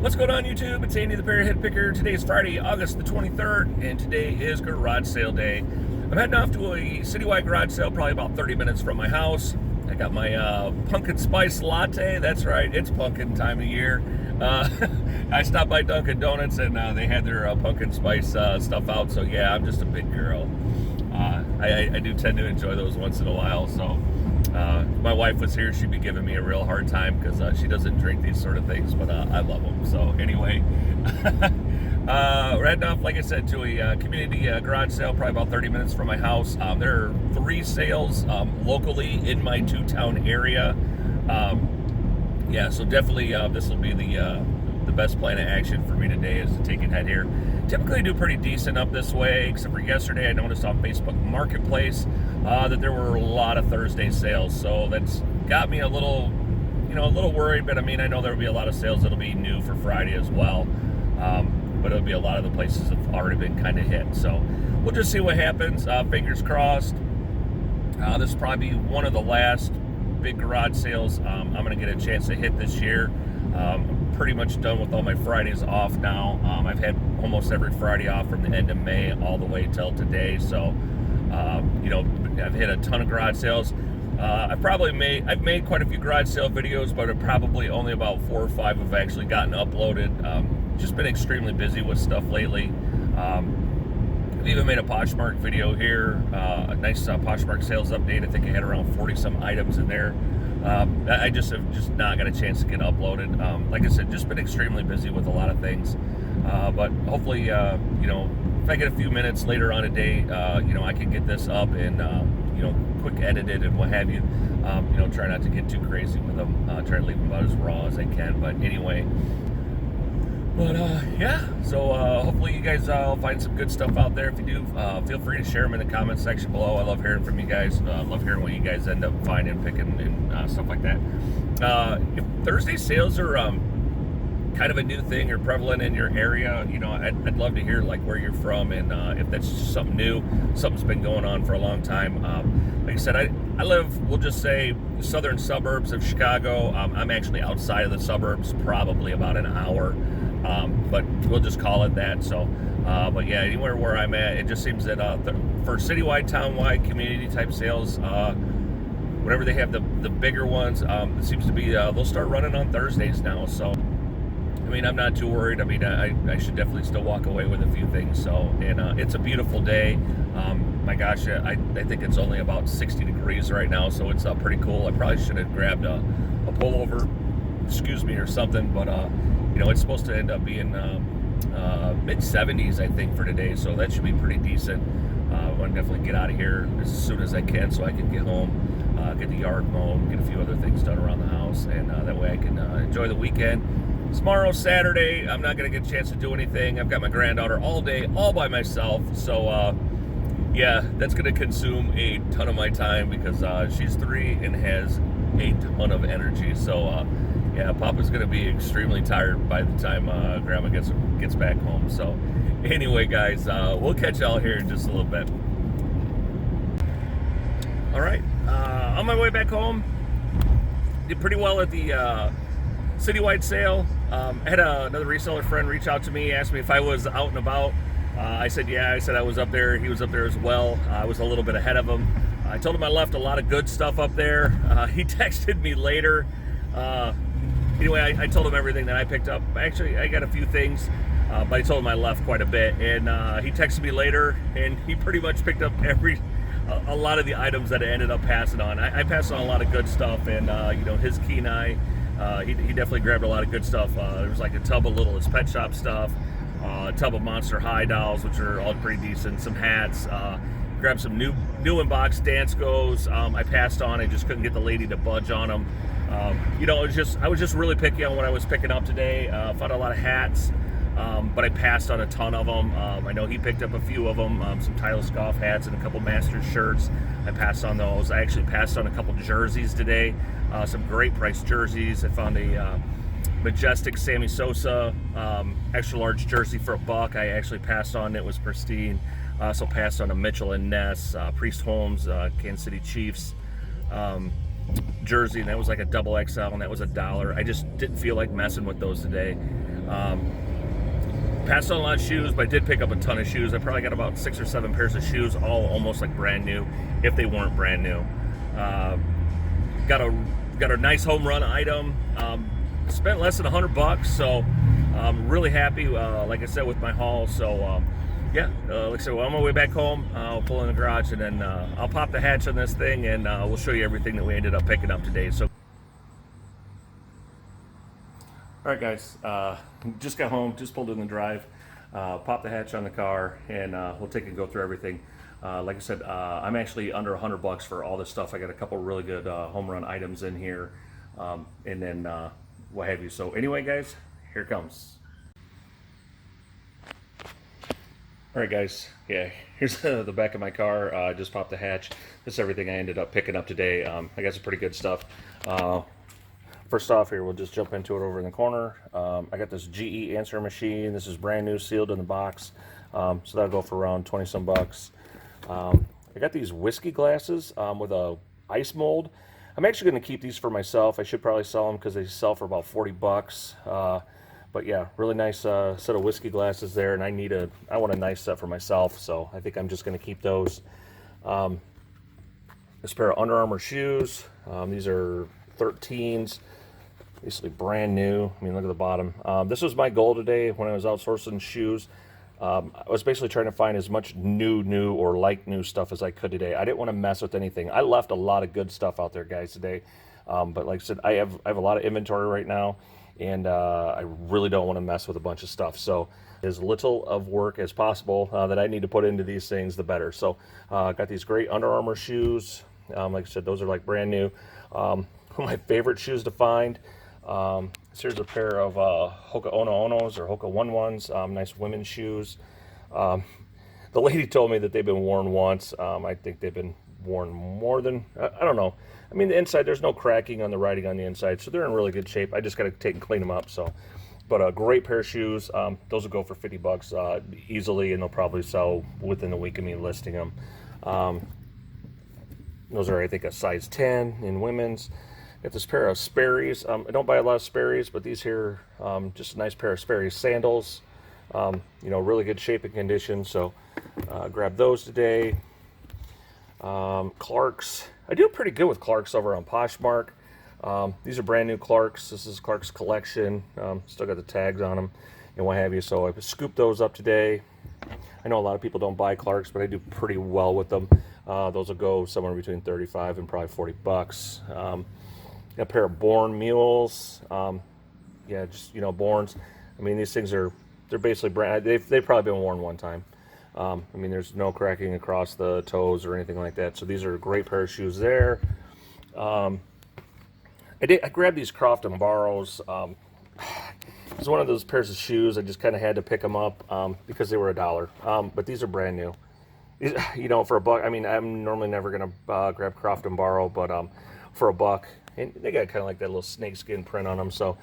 What's going on, YouTube? It's Andy the Parrot Picker. Today is Friday, August the 23rd, and today is garage sale day. I'm heading off to a citywide garage sale, probably about 30 minutes from my house. I got my pumpkin spice latte. That's right, it's pumpkin time of year. I stopped by Dunkin' Donuts and they had their pumpkin spice stuff out. So yeah, I'm just a big girl. I do tend to enjoy those once in a while. So if my wife was here, she'd be giving me a real hard time because she doesn't drink these sort of things, but I love them. So anyway, we're heading off, like I said, to a community garage sale, probably about 30 minutes from my house. There are 3 sales locally in my 2-town area. Yeah, so definitely this will be the best plan of action for me today, is to take and head here. Typically do pretty decent up this way, except for yesterday I noticed on Facebook Marketplace that there were a lot of Thursday sales, so that's got me a little worried. But I mean, I know there'll be a lot of sales that'll be new for Friday as well, but it'll be a lot of the places have already been kind of hit. So we'll just see what happens. Fingers crossed. This is probably one of the last big garage sales I'm going to get a chance to hit this year. I'm pretty much done with all my Fridays off now. I've had almost every Friday off from the end of May all the way till today. So I've hit a ton of garage sales. I've made quite a few garage sale videos, but probably only about 4 or 5 have actually gotten uploaded. Just been extremely busy with stuff lately. I've even made a Poshmark video here, a nice Poshmark sales update. I think I had around 40 some items in there. I just have not got a chance to get uploaded. Like I said, just been extremely busy with a lot of things. But hopefully, if I get a few minutes later on today, I can get this up and, quick edited and what have you. Try not to get too crazy with them. Try to leave them about as raw as I can. But anyway, yeah, so hopefully you guys find some good stuff out there. If you do, feel free to share them in the comment section below. I love hearing from you guys. Love hearing what you guys end up finding, picking, and stuff like that. If Thursday sales are kind of a new thing or prevalent in your area, I'd love to hear like where you're from, and if that's something new, something's been going on for a long time. Like I said, I live, we'll just say, southern suburbs of Chicago. I'm actually outside of the suburbs, probably about an hour. But we'll just call it that. So, but yeah, anywhere where I'm at, it just seems that for citywide, town-wide, community type sales, whenever they have the bigger ones, it seems to be they'll start running on Thursdays now. So, I mean, I'm not too worried. I mean, I should definitely still walk away with a few things. So, and it's a beautiful day. My gosh, I think it's only about 60 degrees right now, so it's pretty cool. I probably should have grabbed a pullover, or something, but it's supposed to end up being mid-70s, I think, for today, so that should be pretty decent. I want to definitely get out of here as soon as I can so I can get home, get the yard mowed, get a few other things done around the house, and that way I can enjoy the weekend. Tomorrow's Saturday. I'm not going to get a chance to do anything. I've got my granddaughter all day, all by myself, so yeah, that's going to consume a ton of my time because she's 3 and has a ton of energy. So yeah, Papa's going to be extremely tired by the time Grandma gets back home. So anyway, guys, we'll catch y'all here in just a little bit. All right, on my way back home, did pretty well at the citywide sale. I had another reseller friend reach out to me, asked me if I was out and about. I said yeah. I said I was up there. He was up there as well. I was a little bit ahead of him. I told him I left a lot of good stuff up there. He texted me later. Anyway, I told him everything that I picked up. Actually, I got a few things, but I told him I left quite a bit. And he texted me later, and he pretty much picked up a lot of the items that I ended up passing on. I passed on a lot of good stuff, and his keen eye, he definitely grabbed a lot of good stuff. There was like a tub of Littlest Pet Shop stuff, a tub of Monster High dolls, which are all pretty decent, some hats, grabbed some new in-box dance goes. I passed on. I just couldn't get the lady to budge on them. I was just really picky on what I was picking up today. Found a lot of hats, but I passed on a ton of them. I know he picked up a few of them, some Tyler Scoff hats and a couple Masters shirts. I passed on those. I actually passed on a couple jerseys today, some great price jerseys. I found a Majestic Sammy Sosa extra large jersey for $1. I actually passed on. It was pristine. I also passed on a Mitchell and Ness, Priest Holmes, Kansas City Chiefs jersey, and that was like a double XL, and that was $1. I just didn't feel like messing with those today. Passed on a lot of shoes, but I did pick up a ton of shoes. I probably got about 6 or 7 pairs of shoes, all almost like brand new, if they weren't brand new. Got a nice home run item. Spent less than $100, so I'm really happy. Like I said, with my haul. So yeah, like I said, on my way back home, I'll pull in the garage and then I'll pop the hatch on this thing, and we'll show you everything that we ended up picking up today. So. Alright guys, just got home, just pulled in the drive, popped the hatch on the car, and we'll take and go through everything. Like I said, I'm actually under $100 for all this stuff. I got a couple really good home run items in here, and then what have you. So anyway guys, here it comes. Alright guys, yeah, here's the back of my car. I just popped the hatch. This is everything I ended up picking up today. I got some pretty good stuff. First off here, we'll just jump into it over in the corner. I got this GE answer machine. This is brand new, sealed in the box. So that'll go for around 20 some bucks. I got these whiskey glasses with a ice mold. I'm actually going to keep these for myself. I should probably sell them because they sell for about 40 bucks. But yeah, really nice set of whiskey glasses there, and I want a nice set for myself, so I think I'm just going to keep those. This pair of Under Armour shoes. These are 13s. Basically brand new. I mean, look at the bottom. This was my goal today when I was outsourcing shoes. I was basically trying to find as much new or like new stuff as I could today. I didn't want to mess with anything. I left a lot of good stuff out there, guys, today. But like I said, I have a lot of inventory right now, and I really don't want to mess with a bunch of stuff. So as little of work as possible that I need to put into these things, the better. So got these great Under Armour shoes. Like I said, those are like brand new. One of my favorite shoes to find. Here's a pair of Hoka Ono Onos or Hoka One Ones, nice women's shoes. The lady told me that they've been worn once. I think they've been worn more than, I don't know. I mean, the inside, there's no cracking on the writing on the inside, so they're in really good shape. I just got to take and clean them up. So, but a great pair of shoes. Those will go for 50 bucks easily, and they'll probably sell within a week of me listing them. Those are, I think, a size 10 in women's. Got this pair of Sperry's. I don't buy a lot of Sperry's, but these here, just a nice pair of Sperry's sandals. You know, really good shape and condition, so grab those today. Clark's. I do pretty good with Clark's over on Poshmark. These are brand new Clark's. This is Clark's collection. Still got the tags on them and what have you, so I scooped those up today. I know a lot of people don't buy Clark's, but I do pretty well with them. Those will go somewhere between 35 and probably 40 bucks. A pair of Bourne mules. Yeah, just, you know, Bournes. I mean, these things they're basically brand. They've probably been worn one time. I mean, there's no cracking across the toes or anything like that. So these are a great pair of shoes there. I grabbed these Croft and Barrows. It's one of those pairs of shoes. I just kind of had to pick them up because they were $1. But these are brand new. These, you know, for a buck. I mean, I'm normally never gonna grab Croft and Barrow, but for a buck. And they got kind of like that little snakeskin print on them. So,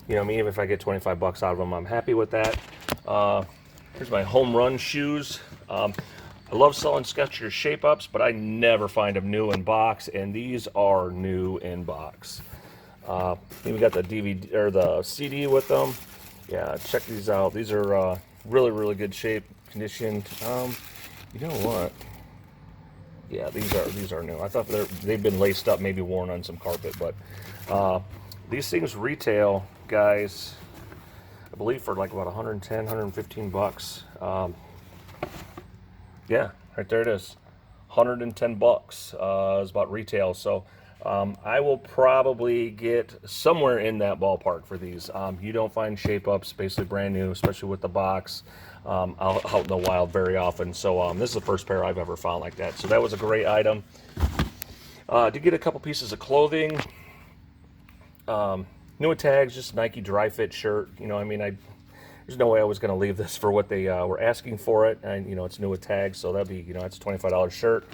you know, even if I get 25 bucks out of them, I'm happy with that. Here's my home run shoes. I love selling Skechers shape-ups, but I never find them new in box, and these are new in box. Even got the DVD or the CD with them. Yeah, check these out. These are really good shape, conditioned. You know what? Yeah, these are new. I thought they've been laced up, maybe worn on some carpet, but these things retail, guys, I believe for like about 110, 115 bucks. Yeah, right there it is. 110 bucks is about retail. So I will probably get somewhere in that ballpark for these. You don't find shape ups basically brand new, especially with the box. Out in the wild very often. So this is the first pair I've ever found like that. So that was a great item. Did get a couple pieces of clothing. New tags, just Nike dry fit shirt. You know, I mean, there's no way I was going to leave this for what they were asking for it. And, you know, it's new with tags, so that'd be, you know, that's a $25 shirt.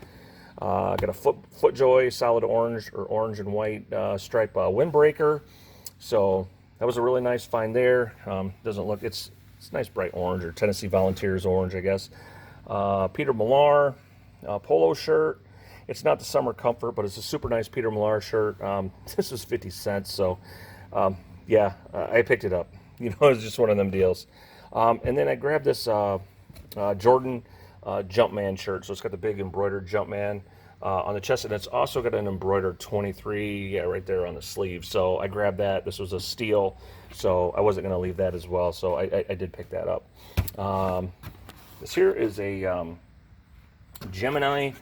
Got a FootJoy solid orange or orange and white stripe windbreaker. So that was a really nice find there. Doesn't look, it's nice bright orange, or Tennessee Volunteers orange, I guess. Peter Millar polo shirt. It's not the summer comfort, but it's a super nice Peter Millar shirt. This was 50 cents, so yeah, I picked it up. it's just one of them deals. And then I grabbed this Jordan Jumpman shirt. So it's got the big embroidered Jumpman on the chest, and it's also got an embroidered 23, yeah, right there on the sleeve. So I grabbed that. This was a steal, so I wasn't going to leave that as well. So I did pick that up. This here is a Gemini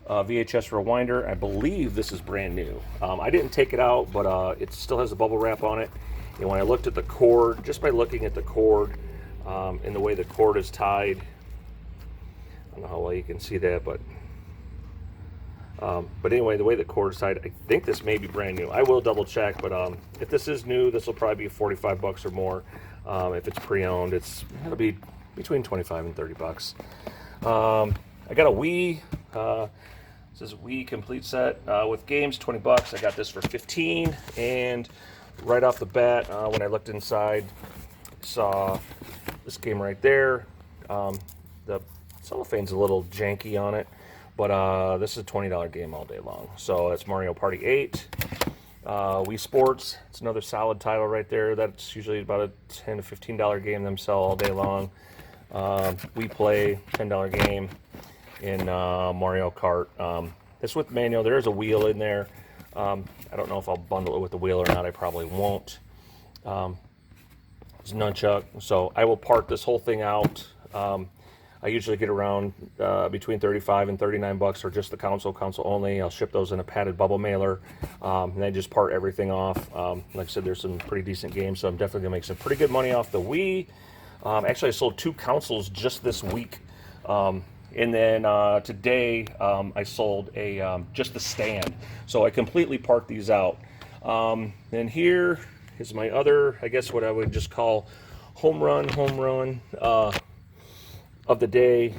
VHS rewinder. I believe this is brand new. I didn't take it out, but it still has a bubble wrap on it. And when I looked at the cord, just by looking at the cord and the way the cord is tied, I don't know how well you can see that, but anyway, the way the cord is tied, I think this may be brand new. I will double check, but if this is new, this will probably be 45 bucks or more. If it's pre-owned, it'll be between 25 and 30 bucks. I got a Wii. This is a Wii complete set with games, 20 bucks. I got this for 15, and right off the bat, when I looked inside, I saw this game right there. The cellophane's a little janky on it, but this is a $20 game all day long. So that's Mario Party 8. Wii Sports, it's another solid title right there. That's usually about a $10 to $15 game them sell all day long. Wii Play, $10 game in Mario Kart. This with manual, there is a wheel in there. I don't know if I'll bundle it with the wheel or not. I probably won't. It's nunchuck, so I will part this whole thing out. I usually get around between 35 and 39 bucks for just the console only. I'll ship those in a padded bubble mailer, and then just part everything off. Like I said, there's some pretty decent games, so I'm definitely gonna make some pretty good money off the Wii. Actually, I sold 2 consoles just this week. And then today I sold just the stand. So I completely parked these out. Then here is my other, I guess what I would just call home run of the day.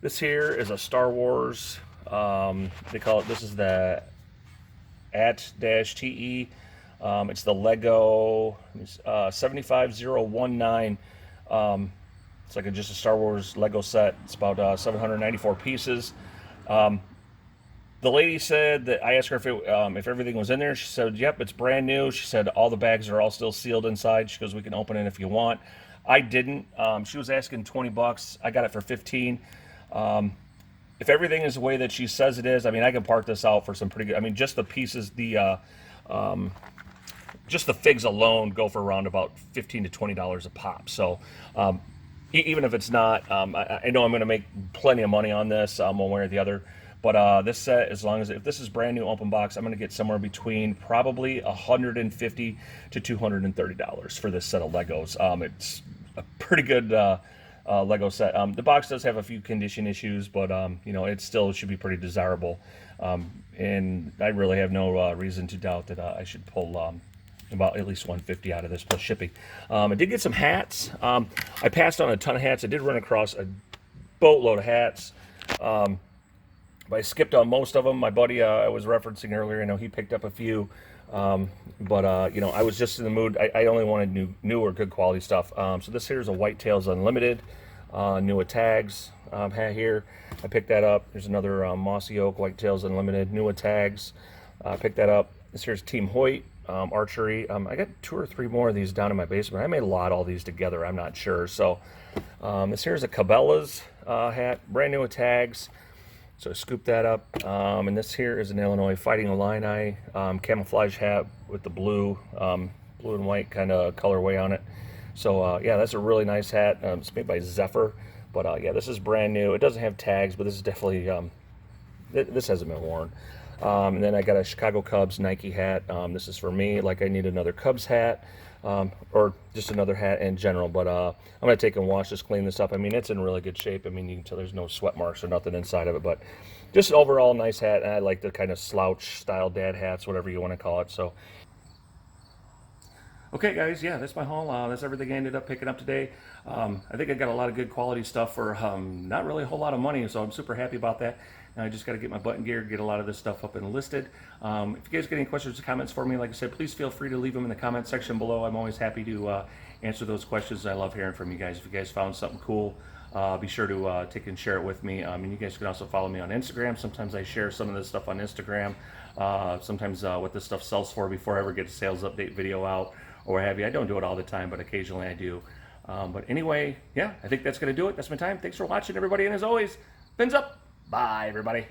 This here is a Star Wars, they call it, this is the AT-TE. It's the Lego 75019. It's like just a Star Wars Lego set. It's about 794 pieces. The lady said that I asked her if everything was in there. She said, "Yep, it's brand new." She said all the bags are all still sealed inside. She goes, "We can open it if you want." I didn't. She was asking 20 bucks. I got it for 15. If everything is the way that she says it is, I mean, I can park this out for some pretty good. I mean, just the pieces, just the figs alone go for around about $15 to $20 a pop. So. Even if it's not, I know I'm going to make plenty of money on this one way or the other. But this set, as long as if this is brand new open box, I'm going to get somewhere between probably $150 to $230 for this set of Legos. It's a pretty good Lego set. The box does have a few condition issues, but it still should be pretty desirable. And I really have no reason to doubt that I should pull about at least $150 out of this plus shipping. I did get some hats. I passed on a ton of hats. I did run across a boatload of hats, but I skipped on most of them. My buddy I was referencing earlier, I know he picked up a few, but I was just in the mood. I only wanted new or good quality stuff. So this here is a Whitetails Unlimited New Tags hat here. I picked that up. There's another Mossy Oak Whitetails Unlimited New Tags. I picked that up. This here's Team Hoyt. Archery. I got 2 or 3 more of these down in my basement. I may lot all these together. I'm not sure. So this here's a Cabela's hat, brand new with tags. So I scooped that up. And this here is an Illinois Fighting Illini camouflage hat with the blue and white kind of colorway on it. So yeah, that's a really nice hat. It's made by Zephyr. But yeah, this is brand new. It doesn't have tags, but this is definitely this hasn't been worn. And then I got a Chicago Cubs Nike hat. This is for me, like I need another Cubs hat, or just another hat in general. But I'm going to take and wash this, clean this up. I mean, it's in really good shape. I mean, you can tell there's no sweat marks or nothing inside of it. But just an overall nice hat, and I like the kind of slouch style dad hats, whatever you want to call it. So, okay, guys, yeah, that's my haul. That's everything I ended up picking up today. I think I got a lot of good quality stuff for not really a whole lot of money, so I'm super happy about that. Now I just got to get my button gear, get a lot of this stuff up and listed. If you guys get any questions or comments for me, like I said, please feel free to leave them in the comment section below. I'm always happy to answer those questions. I love hearing from you guys. If you guys found something cool, be sure to take and share it with me. And you guys can also follow me on Instagram. Sometimes I share some of this stuff on Instagram. Sometimes what this stuff sells for before I ever get a sales update video out, or what have you. I don't do it all the time, but occasionally I do. But anyway, yeah, I think that's going to do it. That's my time. Thanks for watching, everybody. And as always, fins up. Bye, everybody.